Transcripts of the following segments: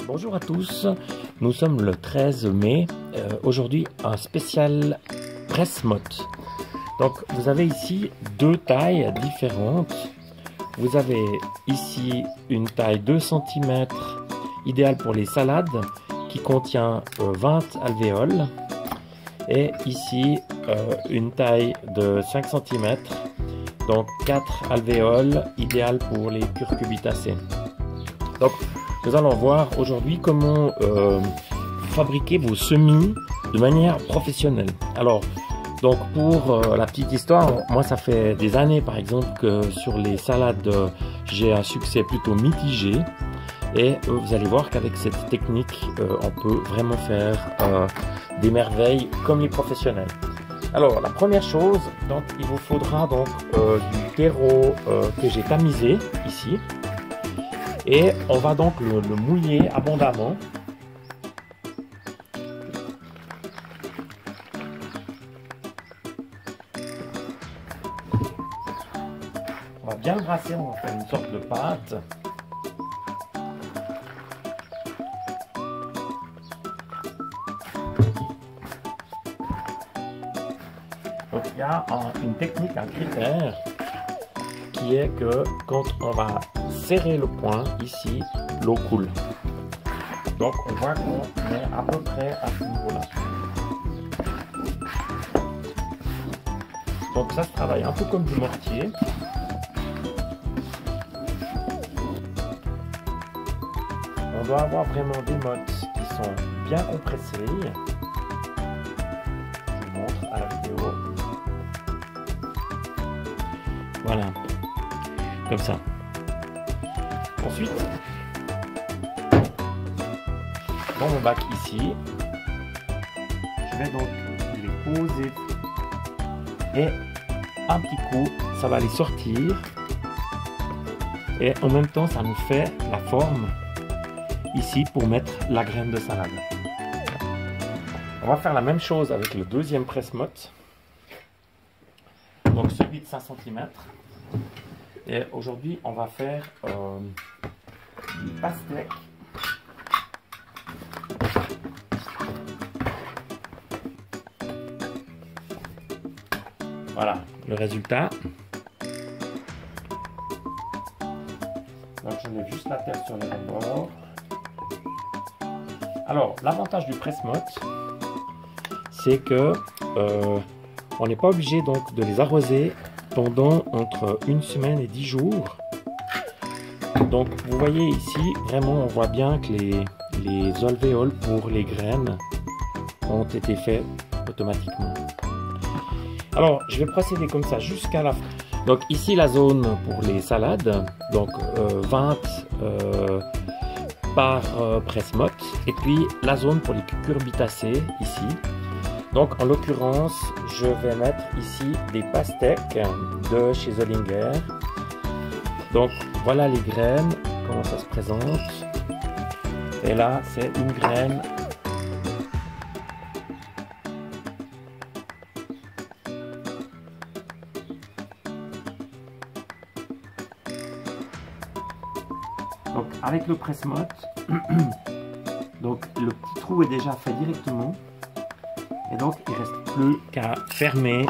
Bonjour à tous, nous sommes le 13 mai, aujourd'hui un spécial presse-motte. Donc vous avez ici deux tailles différentes. Vous avez ici une taille 2 cm, idéale pour les salades, qui contient 20 alvéoles. Et ici une taille de 5 cm, donc 4 alvéoles, idéale pour les curcubitacées. Donc nous allons voir aujourd'hui comment fabriquer vos semis de manière professionnelle. Alors, donc pour la petite histoire, moi ça fait des années par exemple que sur les salades j'ai un succès plutôt mitigé. Et vous allez voir qu'avec cette technique, on peut vraiment faire des merveilles comme les professionnels. Alors la première chose, donc il vous faudra donc du terreau que j'ai tamisé ici. Et on va donc le mouiller abondamment. On va bien le brasser, on va faire une sorte de pâte. Donc il y a une technique, un critère, qui est que quand on va serrer le point, ici, l'eau coule. Donc on voit qu'on est à peu près à ce niveau-là. Donc ça se travaille un peu comme du mortier. On doit avoir vraiment des mottes qui sont bien compressées. Je vous montre à la vidéo. Voilà, comme ça. Ensuite, dans mon bac ici, je vais donc les poser et un petit coup, ça va les sortir et en même temps, ça nous fait la forme ici pour mettre la graine de salade. On va faire la même chose avec le deuxième presse-motte, donc celui de 5 cm. Et aujourd'hui, on va faire du pastèque. Voilà le résultat. Donc je mets juste la terre sur les bords. Alors l'avantage du presse-motte, c'est que on n'est pas obligé donc de les arroser pendant entre 1 semaine et 10 jours. Donc vous voyez ici, vraiment on voit bien que les alvéoles pour les graines ont été faits automatiquement. Alors je vais procéder comme ça jusqu'à la fin. Donc ici la zone pour les salades, donc 20 par presse-motte, et puis la zone pour les cucurbitacées ici. Donc en l'occurrence, je vais mettre ici des pastèques de chez Zollinger. Donc voilà les graines, comment ça se présente. Et là, c'est une graine. Donc avec le presse-motte, donc le petit trou est déjà fait directement. Et donc, il ne reste plus qu'à fermer.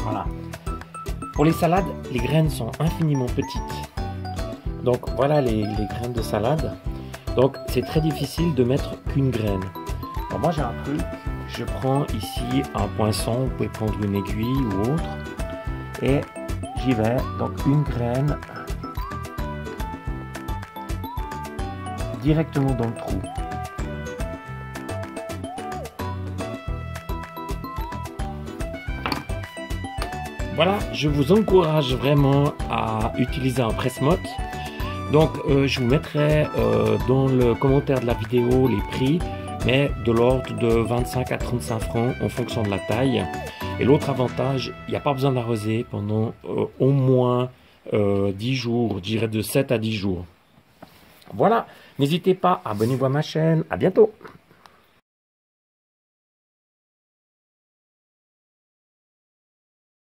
Voilà. Pour les salades, les graines sont infiniment petites. Donc, voilà les graines de salade. Donc, c'est très difficile de mettre qu'une graine. Alors, moi, j'ai un truc. Je prends ici un poinçon, vous pouvez prendre une aiguille ou autre, et j'y vais, donc une graine directement dans le trou. Voilà, je vous encourage vraiment à utiliser un presse-motte. Donc je vous mettrai dans le commentaire de la vidéo les prix, mais de l'ordre de 25 à 35 francs en fonction de la taille. Et l'autre avantage, il n'y a pas besoin d'arroser pendant au moins 10 jours, je dirais de 7 à 10 jours. Voilà, n'hésitez pas, abonnez-vous à ma chaîne, à bientôt.